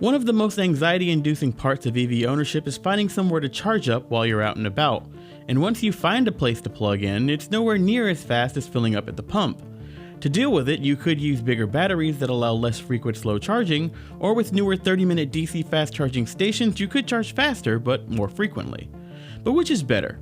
One of the most anxiety-inducing parts of EV ownership is finding somewhere to charge up while you're out and about. And once you find a place to plug in, it's nowhere near as fast as filling up at the pump. To deal with it, you could use bigger batteries that allow less frequent slow charging, or with newer 30-minute DC fast charging stations, you could charge faster but more frequently. But which is better?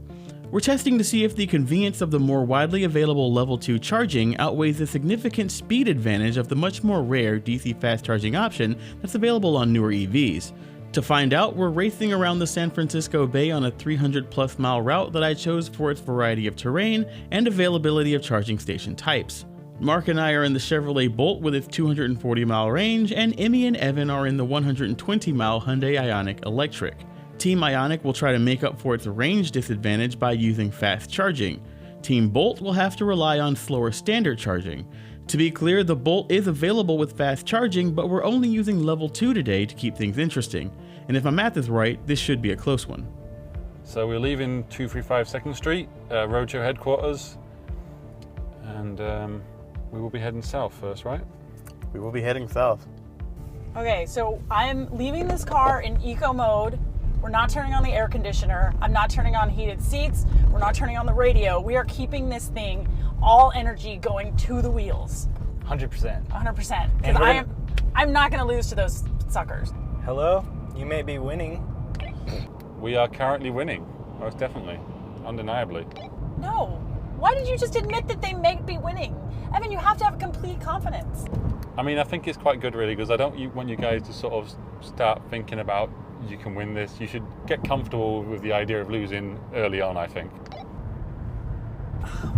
We're testing to see if the convenience of the more widely available level 2 charging outweighs the significant speed advantage of the much more rare DC fast charging option that's available on newer EVs. To find out, we're racing around the San Francisco Bay on a 300+ mile route that I chose for its variety of terrain and availability of charging station types. Mark and I are in the Chevrolet Bolt with its 240-mile range, and Emmy and Evan are in the 120-mile Hyundai Ioniq Electric. Team Ioniq will try to make up for its range disadvantage by using fast charging. Team Bolt will have to rely on slower standard charging. To be clear, the Bolt is available with fast charging, but we're only using level 2 today to keep things interesting. And if my math is right, this should be a close one. So we're leaving 235 2nd Street, Roadshow headquarters, and we will be heading south first, right? We will be heading south. Okay, so I'm leaving this car in eco mode. We're not turning on the air conditioner. I'm not turning on heated seats. We're not turning on the radio. We are keeping this thing all energy going to the wheels. 100%. 100%. Because I'm not going to lose to those suckers. Hello? You may be winning. We are currently winning, most definitely, undeniably. No. Why did you just admit that they may be winning? Evan, you have to have complete confidence. I mean, I think it's quite good, really, because I don't want you guys to sort of start thinking about you can win this. You should get comfortable with the idea of losing early on, I think.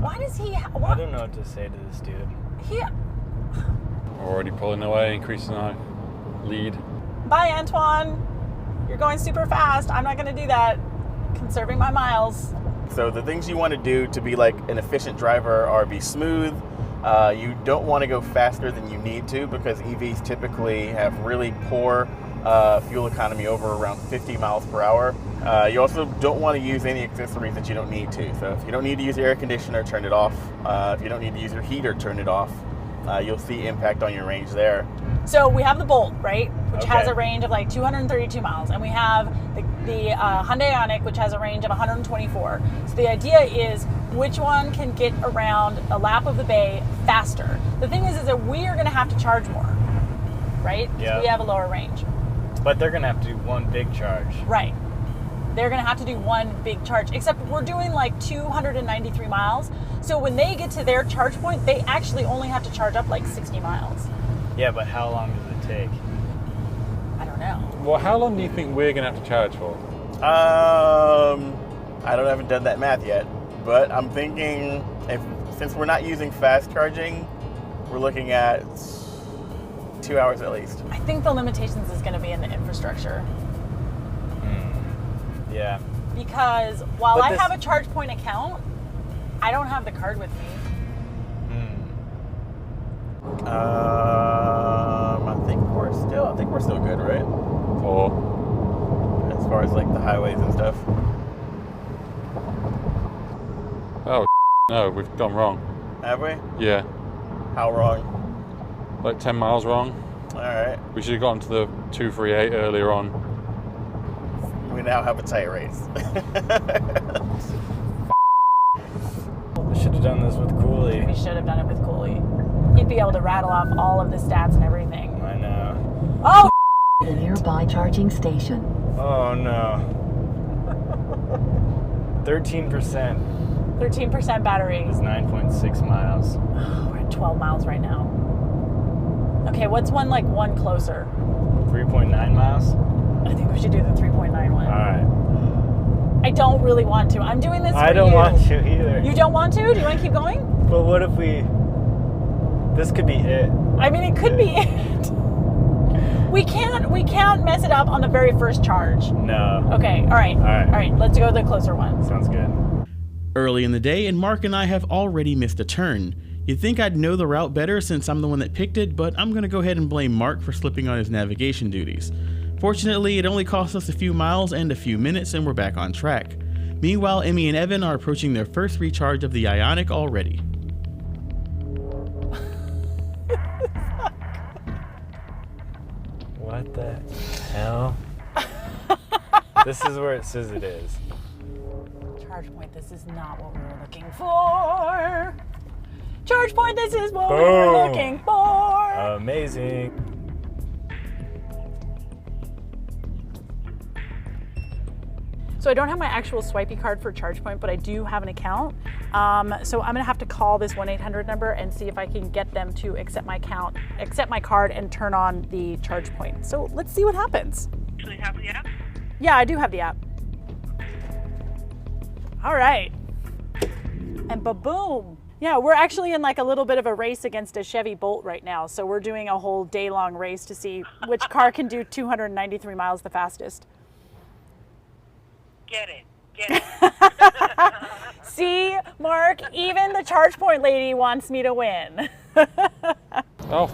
Why does he... I don't know what to say to this dude. We're already pulling away, increasing our lead. Bye, Antoine. You're going super fast. I'm not going to do that. Conserving my miles. So the things you want to do to be like an efficient driver are be smooth. You don't want to go faster than you need to because EVs typically have really poor fuel economy over around 50 miles per hour. You also don't want to use any accessories that you don't need to. So if you don't need to use your air conditioner, turn it off. If you don't need to use your heater, turn it off. You'll see impact on your range there. So we have the Bolt, right, which has a range of like 232 miles, and we have the Hyundai Ioniq, which has a range of 124. So the idea is which one can get around a lap of the bay faster. The thing is that we are going to have to charge more, right? Yeah. We have a lower range. But they're going to have to do one big charge. Right. They're going to have to do one big charge, except we're doing like 293 miles. So when they get to their charge point, they actually only have to charge up like 60 miles. Yeah, but how long does it take? I don't know. Well, how long do you think we're going to have to charge for? I haven't done that math yet, but I'm thinking since we're not using fast charging, we're looking at 2 hours at least. I think the limitations is going to be in the infrastructure. Yeah. Because while I have a charge point account, I don't have the card with me. I think we're still good, right? Or as far as like the highways and stuff. oh no, we've gone wrong. Have we? Yeah, How wrong? like 10 miles wrong. All right. We should have gotten to the 238 earlier on. We now have a tight race. We should have done this with Cooley. We should have done it with Cooley. He'd be able to rattle off all of the stats and everything. I know. Oh! The nearby charging station. Oh no. 13% 13% battery. is 9.6 miles. Oh, we're at 12 miles right now. Okay, what's one closer? 3.9 miles? I think we should do the 3.9 one. Alright. I don't really want to. I'm doing this for you. I don't want to either. You don't want to? Do you want to keep going? But what if this could be it? I mean, it could be it. We can't mess it up on the very first charge. No. Okay, all right. Let's go to the closer one. Sounds good. Early in the day, and Mark and I have already missed a turn. You'd think I'd know the route better since I'm the one that picked it, but I'm gonna go ahead and blame Mark for slipping on his navigation duties. Fortunately, it only cost us a few miles and a few minutes, and we're back on track. Meanwhile, Emmy and Evan are approaching their first recharge of the Ioniq already. What the hell? This is where it says it is. Charge point, this is not what we were looking for. Charge point, this is what we were Boom. looking for. Amazing. So I don't have my actual swipey card for ChargePoint, but I do have an account. So I'm gonna have to call this 1-800 number and see if I can get them to accept my card and turn on the ChargePoint. So let's see what happens. Do you have the app? Yeah, I do have the app. All right. And ba-boom. Yeah, we're actually in like a little bit of a race against a Chevy Bolt right now. So we're doing a whole day-long race to see which car can do 293 miles the fastest. Get it. See, Mark, even the ChargePoint lady wants me to win. Oh,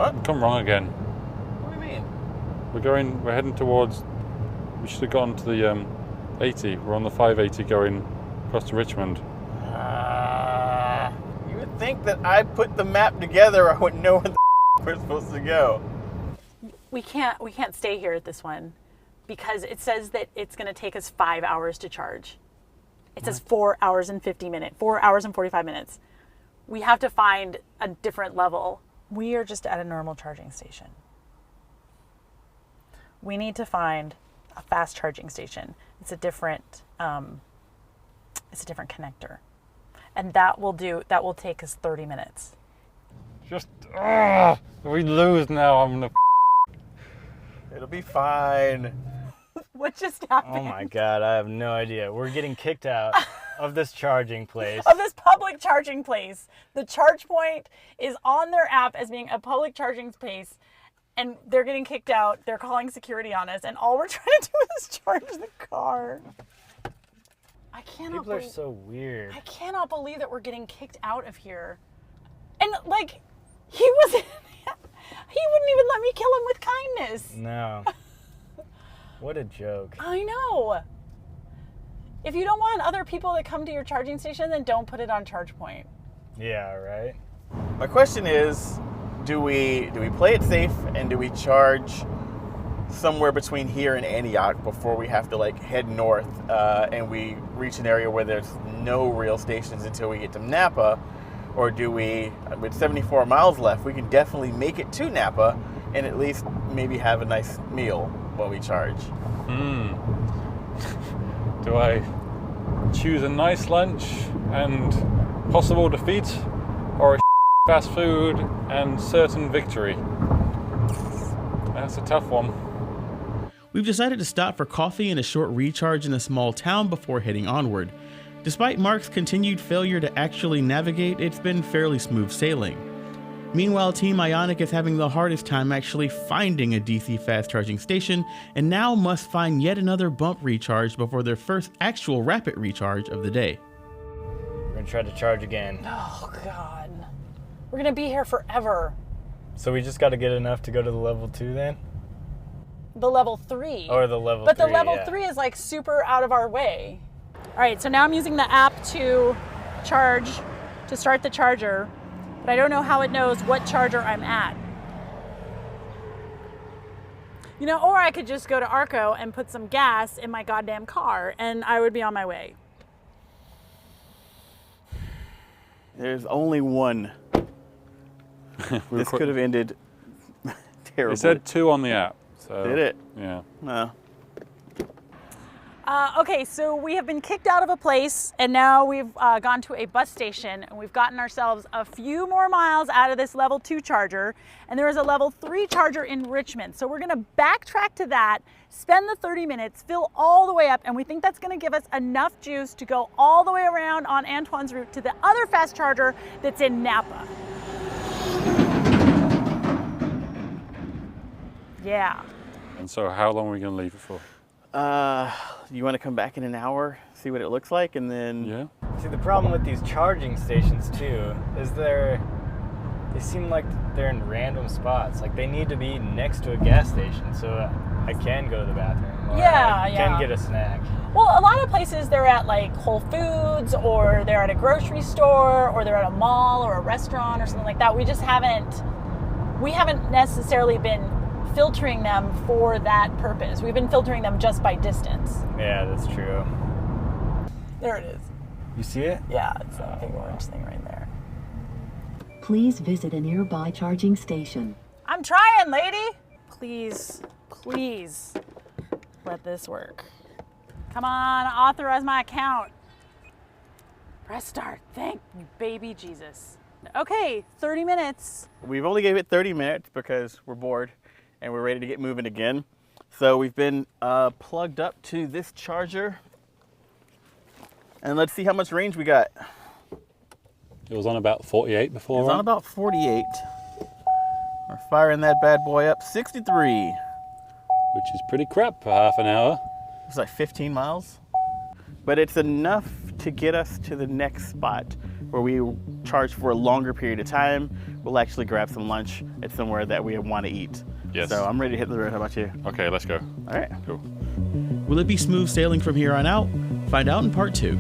What? I've come wrong again. What do you mean? We're heading towards, we should have gone to the 80. We're on the 580 going across to Richmond. You would think that I put the map together, I wouldn't know where the we're supposed to go. We can't stay here at this one because it says that it's going to take us 5 hours to charge. It says 4 hours and 4 hours and 45 minutes. We have to find a different level. We are just at a normal charging station. We need to find a fast charging station. It's a different connector. And that will take us 30 minutes. Just, we lose now. I'm gonna. It'll be fine. What just happened? Oh my god, I have no idea. We're getting kicked out of this charging place. Of this public charging place. The ChargePoint is on their app as being a public charging place, and they're getting kicked out. They're calling security on us, and all we're trying to do is charge the car. I cannot People are believe, so weird. I cannot believe that we're getting kicked out of here. And like, he wouldn't even let me kill him with kindness. No. What a joke. I know. If you don't want other people to come to your charging station, then don't put it on ChargePoint. Yeah, right? My question is, do we play it safe and do we charge somewhere between here and Antioch before we have to like head north and we reach an area where there's no real stations until we get to Napa? Or do we, with 74 miles left, we can definitely make it to Napa and at least maybe have a nice meal while we charge? Do I choose a nice lunch and possible defeat, or a fast food and certain victory? That's a tough one. We've decided to stop for coffee and a short recharge in a small town before heading onward. Despite Mark's continued failure to actually navigate, it's been fairly smooth sailing. Meanwhile, Team Ioniq is having the hardest time actually finding a DC fast charging station, and now must find yet another bump recharge before their first actual rapid recharge of the day. We're gonna try to charge again. Oh, God. We're going to be here forever. So we just gotta get enough to go to the level 2 then? The level 3. Or the level 3, But the level yeah. 3 is like super out of our way. All right, so now I'm using the app to charge, to start the charger, but I don't know how it knows what charger I'm at. You know, or I could just go to Arco and put some gas in my goddamn car and I would be on my way. There's only one. This could have ended terribly. It said 2 on the app. So, Did it? Yeah. No. Okay, so we have been kicked out of a place and now we've gone to a bus station and we've gotten ourselves a few more miles out of this level 2 charger, and there is a level 3 charger in Richmond. So we're gonna backtrack to that, spend the 30 minutes, fill all the way up, and we think that's gonna give us enough juice to go all the way around on Antoine's route to the other fast charger that's in Napa. Yeah. And so how long are we going to leave it for? You want to come back in an hour, see what it looks like, and then... Yeah. See, the problem with these charging stations too is they seem like they're in random spots. Like they need to be next to a gas station so I can go to the bathroom. Or Yeah, I can get a snack. Well, a lot of places they're at like Whole Foods, or they're at a grocery store, or they're at a mall or a restaurant or something like that. We haven't necessarily been filtering them for that purpose. We've been filtering them just by distance. Yeah, that's true. There it is. You see it? Yeah, it's that big orange thing right there. Please visit a nearby charging station. I'm trying, lady. Please, please let this work. Come on, authorize my account. Press start. Thank you, baby Jesus. Okay, 30 minutes. We've only gave it 30 minutes because we're bored and we're ready to get moving again. So we've been plugged up to this charger. And let's see how much range we got. It was on about 48 before. It's on about 48. We're firing that bad boy up. 63. Which is pretty crap for half an hour. It's like 15 miles. But it's enough to get us to the next spot where we charge for a longer period of time. We'll actually grab some lunch at somewhere that we want to eat. Yes. So I'm ready to hit the road. How about you? Okay, let's go. All right. Cool. Will it be smooth sailing from here on out? Find out in part 2.